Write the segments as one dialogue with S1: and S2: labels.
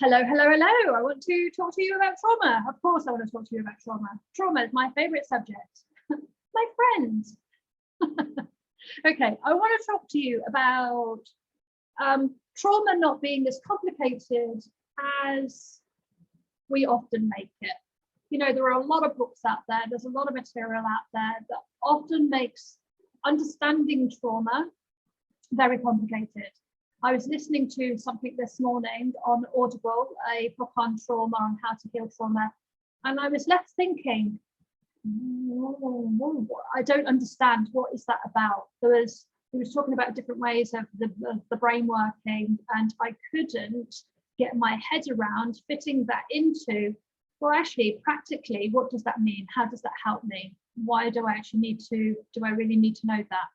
S1: Hello, hello, hello. I want to talk to you about trauma. Of course, I want to talk to you about trauma. Trauma is my favorite subject. My friends. Okay, I want to talk to you about trauma not being as complicated as we often make it. You know, there are a lot of books out there. There's a lot of material out there that often makes understanding trauma very complicated. I was listening to something this morning on Audible, a book on trauma, on how to heal trauma, and I was left thinking, I don't understand. What is that about? He was talking about different ways of the brain working, and I couldn't get my head around fitting that into, well, actually, practically, what does that mean? How does that help me? Why do I actually do I really need to know that?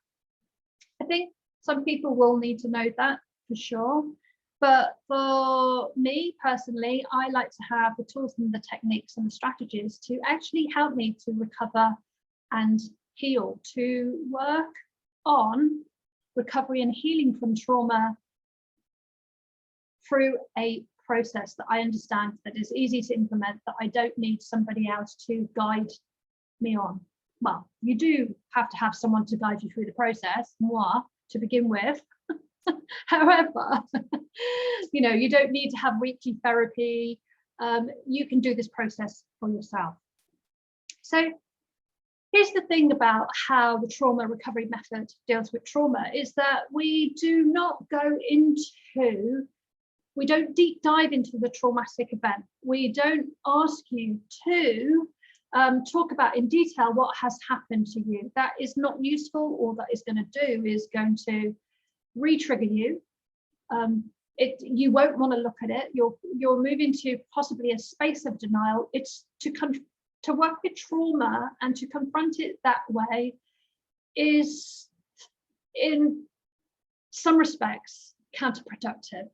S1: I think some people will need to know that for sure. But for me personally, I like to have the tools and the techniques and the strategies to actually help me to recover and heal, to work on recovery and healing from trauma through a process that I understand, that is easy to implement, that I don't need somebody else to guide me on. Well, you do have to have someone to guide you through the process, moi, to begin with. However, you know, you don't need to have weekly therapy. You can do this process for yourself. So here's the thing about how the trauma recovery method deals with trauma, is that we don't deep dive into the traumatic event. We don't ask you to talk about in detail what has happened to you. That is not useful. All that is going to do is going to re-trigger you. You won't want to look at it. You'll move into possibly a space of denial. It's to work with trauma and to confront it that way is, in some respects, counterproductive.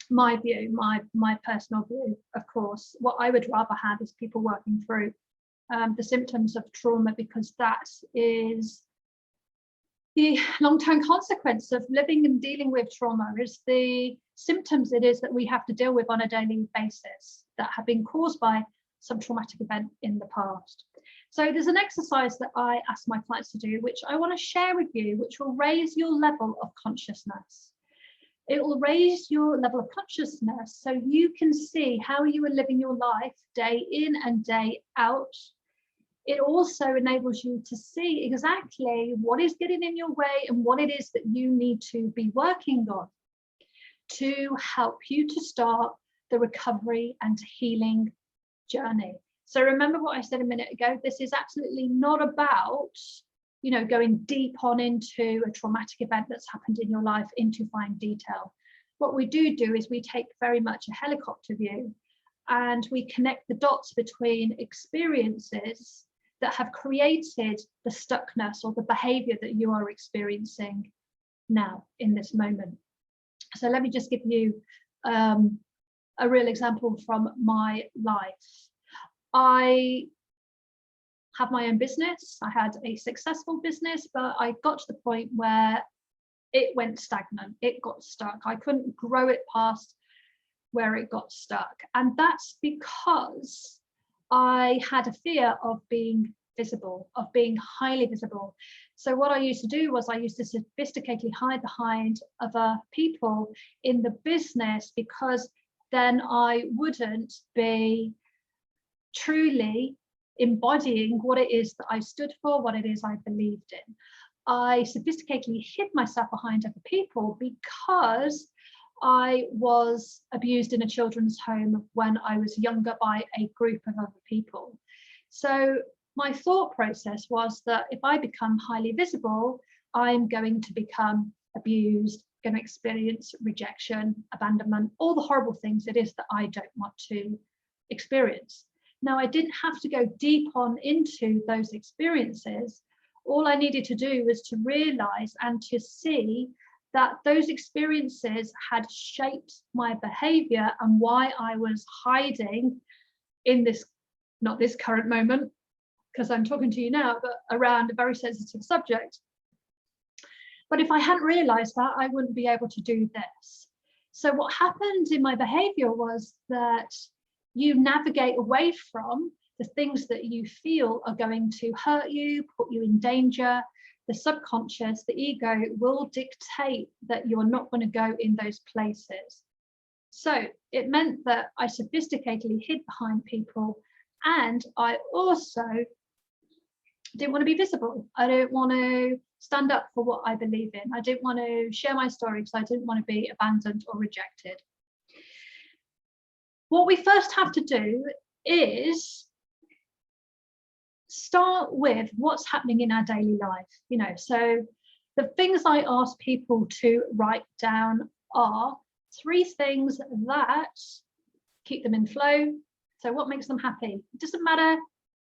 S1: My view, my personal view, of course. What I would rather have is people working through the symptoms of trauma, because that is the long-term consequence of living and dealing with trauma, is the symptoms it is that we have to deal with on a daily basis that have been caused by some traumatic event in the past. So there's an exercise that I ask my clients to do, which I want to share with you, which will raise your level of consciousness. It will raise your level of consciousness so you can see how you are living your life day in and day out. It also enables you to see exactly what is getting in your way and what it is that you need to be working on to help you to start the recovery and healing journey. So remember what I said a minute ago, this is absolutely not about, you know, going deep on into a traumatic event that's happened in your life into fine detail. What we do is we take very much a helicopter view and we connect the dots between experiences that have created the stuckness or the behavior that you are experiencing now in this moment. So let me just give you a real example from my life. I have my own business. I had a successful business, but I got to the point where it went stagnant. It got stuck. I couldn't grow it past where it got stuck. And that's because I had a fear of being visible, of being highly visible. So what I used to do was I used to sophisticatedly hide behind other people in the business, because then I wouldn't be truly embodying what it is that I stood for, what it is I believed in. I sophisticatedly hid myself behind other people because I was abused in a children's home when I was younger by a group of other people. So my thought process was that if I become highly visible, I'm going to become abused, going to experience rejection, abandonment, all the horrible things it is that I don't want to experience. Now, I didn't have to go deep on into those experiences. All I needed to do was to realize and to see that those experiences had shaped my behavior and why I was hiding in this, not this current moment, because I'm talking to you now, but around a very sensitive subject. But if I hadn't realized that, I wouldn't be able to do this. So what happened in my behavior was that you navigate away from the things that you feel are going to hurt you, put you in danger. The subconscious, the ego, will dictate that you're not going to go in those places. So it meant that I sophisticatedly hid behind people, and I also didn't want to be visible. I didn't want to stand up for what I believe in. I didn't want to share my story because I didn't want to be abandoned or rejected. What we first have to do is start with what's happening in our daily life. So the things I ask people to write down are 3 things that keep them in flow. So what makes them happy? It doesn't matter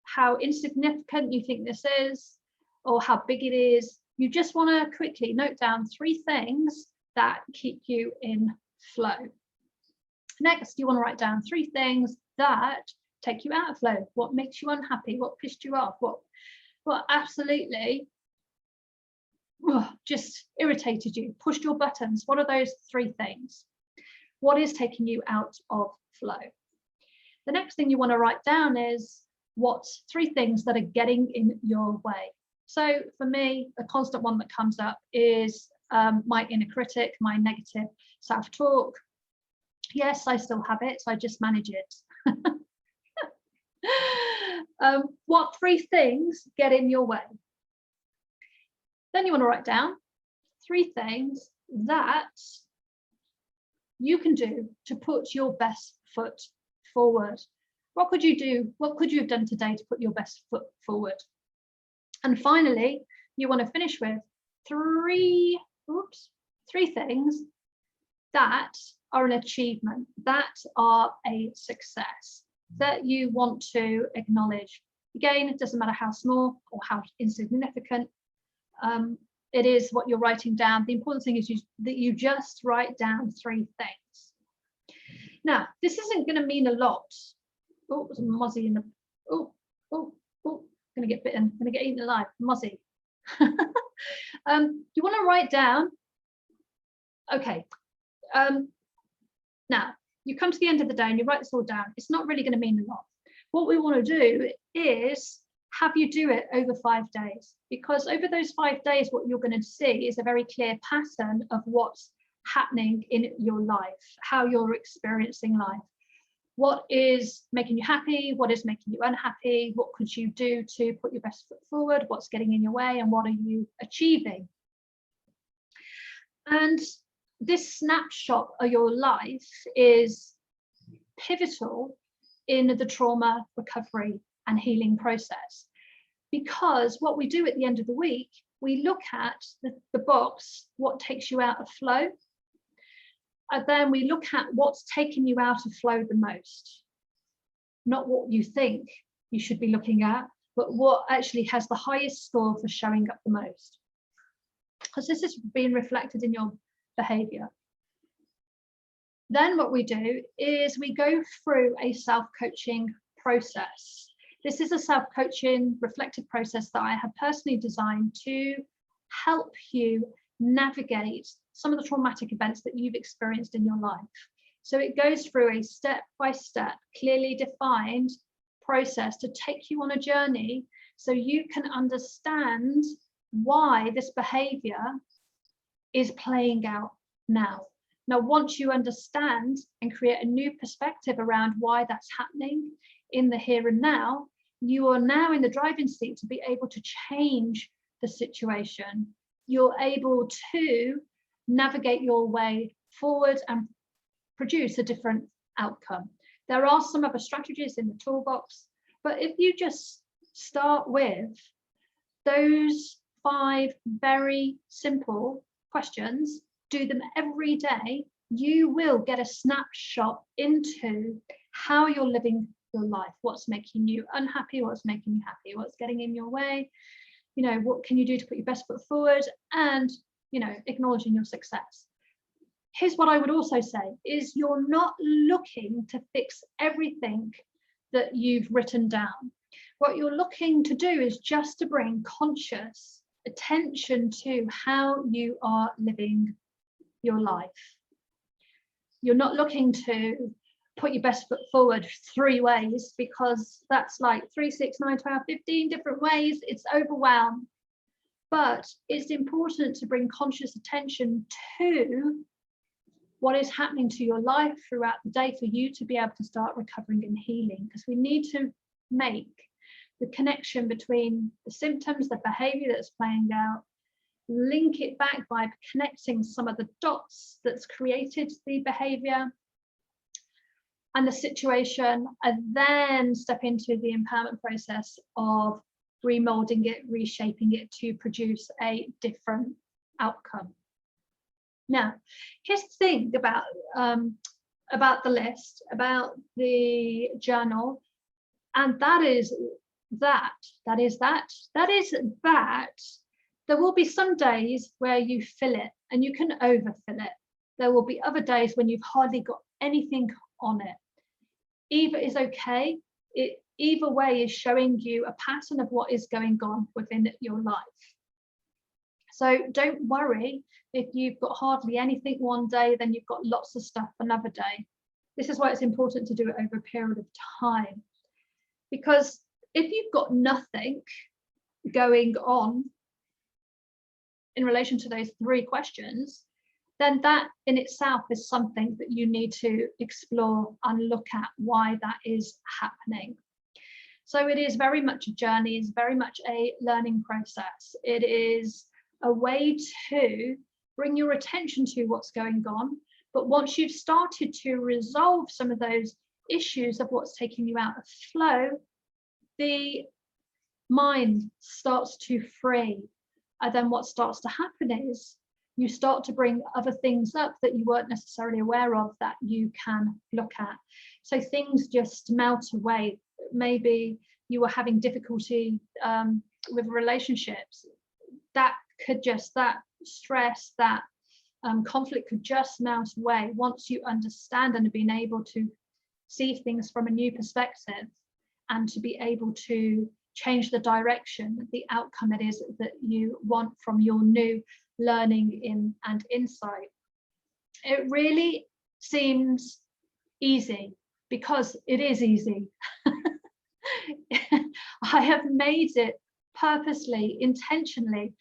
S1: how insignificant you think this is or how big it is. You just want to quickly note down 3 things that keep you in flow. Next, you want to write down 3 things that take you out of flow. What makes you unhappy? What pissed you off? What absolutely just irritated you, pushed your buttons? What are those 3 things? What is taking you out of flow? The next thing you want to write down is what's 3 things that are getting in your way. So for me, a constant one that comes up is my inner critic, my negative self-talk. Yes, I still have it, so I just manage it. What 3 things get in your way? Then you want to write down 3 things that you can do to put your best foot forward. What could you do? What could you have done today to put your best foot forward? And finally, you want to finish with 3 things that are an achievement, that are a success, that you want to acknowledge. Again, it doesn't matter how small or how insignificant it is what you're writing down. The important thing is that you just write down 3 things. Now, this isn't going to mean a lot. Oh, there's a mozzie in the. Oh, going to get bitten. Going to get eaten alive. Mozzie. You want to write down. Okay. Now, you come to the end of the day and you write this all down. It's not really going to mean a lot. What we want to do is have you do it over 5 days, because over those 5 days, what you're going to see is a very clear pattern of what's happening in your life, how you're experiencing life. What is making you happy? What is making you unhappy? What could you do to put your best foot forward? What's getting in your way? And what are you achieving? And this snapshot of your life is pivotal in the trauma recovery and healing process, because what we do at the end of the week, we look at the box, what takes you out of flow, and then we look at what's taking you out of flow the most. Not what you think you should be looking at, but what actually has the highest score for showing up the most, because this is being reflected in your behavior. Then what we do is we go through a self-coaching process. This is a self-coaching reflective process that I have personally designed to help you navigate some of the traumatic events that you've experienced in your life. So it goes through a step-by-step, clearly defined process to take you on a journey so you can understand why this behavior is playing out now. Now, once you understand and create a new perspective around why that's happening in the here and now, you are now in the driving seat to be able to change the situation. You're able to navigate your way forward and produce a different outcome. There are some other strategies in the toolbox, but if you just start with those 5 very simple questions, do them every day, you will get a snapshot into how you're living your life, what's making you unhappy, what's making you happy, what's getting in your way, what can you do to put your best foot forward, and acknowledging your success. Here's what I would also say is you're not looking to fix everything that you've written down. What you're looking to do is just to bring conscious attention to how you are living your life. You're not looking to put your best foot forward 3 ways, because that's like 3, 6, 9, 12, 15 different ways. It's overwhelmed. But it's important to bring conscious attention to what is happening to your life throughout the day for you to be able to start recovering and healing, because we need to make the connection between the symptoms, the behavior that's playing out, link it back by connecting some of the dots that's created the behavior and the situation, and then step into the empowerment process of remolding it, reshaping it to produce a different outcome. Now, here's the thing about the list, about the journal, and that is that there will be some days where you fill it and you can overfill it. There will be other days when you've hardly got anything on it. Either is okay. Either way is showing you a pattern of what is going on within your life. So don't worry if you've got hardly anything one day, then you've got lots of stuff another day. This is why it's important to do it over a period of time. Because if you've got nothing going on in relation to those 3 questions, then that in itself is something that you need to explore and look at why that is happening. So it is very much a journey, it's very much a learning process. It is a way to bring your attention to what's going on. But once you've started to resolve some of those issues of what's taking you out of flow, the mind starts to free. And then what starts to happen is you start to bring other things up that you weren't necessarily aware of that you can look at. So things just melt away. Maybe you were having difficulty with relationships. That stress, that conflict could just melt away once you understand and have been able to see things from a new perspective, and to be able to change the direction, the outcome it is that you want from your new learning and insight. It really seems easy, because it is easy. I have made it purposely, intentionally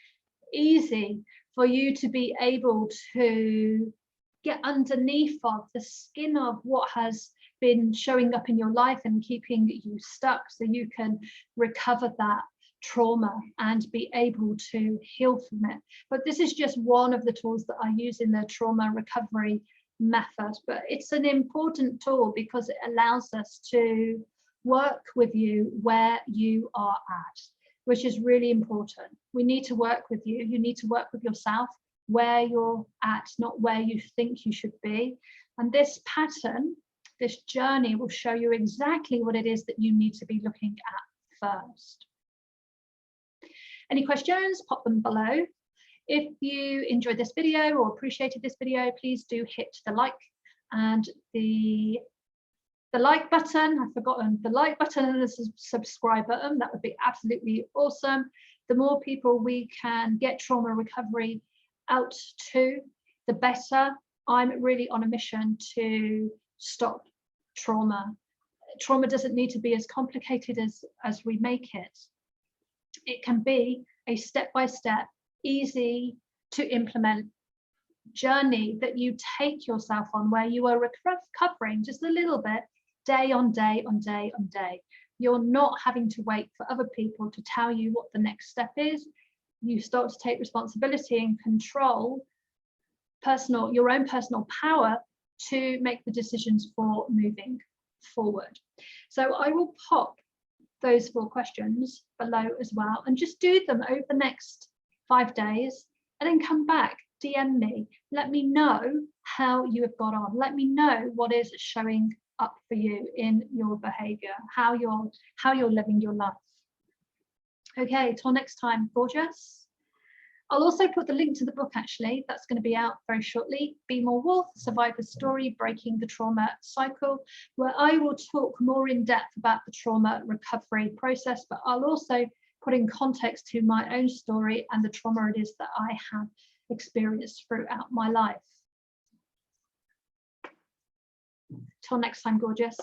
S1: easy for you to be able to get underneath of the skin of what has been showing up in your life and keeping you stuck, so you can recover that trauma and be able to heal from it. But this is just one of the tools that I use in the trauma recovery method. But it's an important tool because it allows us to work with you where you are at, which is really important. We need to work with you. You need to work with yourself where you're at, not where you think you should be. And this pattern, this journey will show you exactly what it is that you need to be looking at first. Any questions? Pop them below. If you enjoyed this video or appreciated this video, please do hit the like and the like button. I've forgotten the like button and the subscribe button. That would be absolutely awesome. The more people we can get trauma recovery out to, the better. I'm really on a mission to stop trauma. Trauma doesn't need to be as complicated as we make it. It can be a step-by-step, easy to implement journey that you take yourself on, where you are recovering just a little bit, day on day on day on day. You're not having to wait for other people to tell you what the next step is. You start to take responsibility and control your own personal power to make the decisions for moving forward. So I will pop those 4 questions below as well, and just do them over the next 5 days, and then come back, DM me, let me know how you have got on. Let me know what is showing up for you in your behavior, how you're living your life. Okay, till next time, gorgeous. I'll also put the link to the book, actually. That's going to be out very shortly. Be More Wolf, Survivor's Story, Breaking the Trauma Cycle, where I will talk more in depth about the trauma recovery process, but I'll also put in context to my own story and the trauma it is that I have experienced throughout my life. Till next time, gorgeous.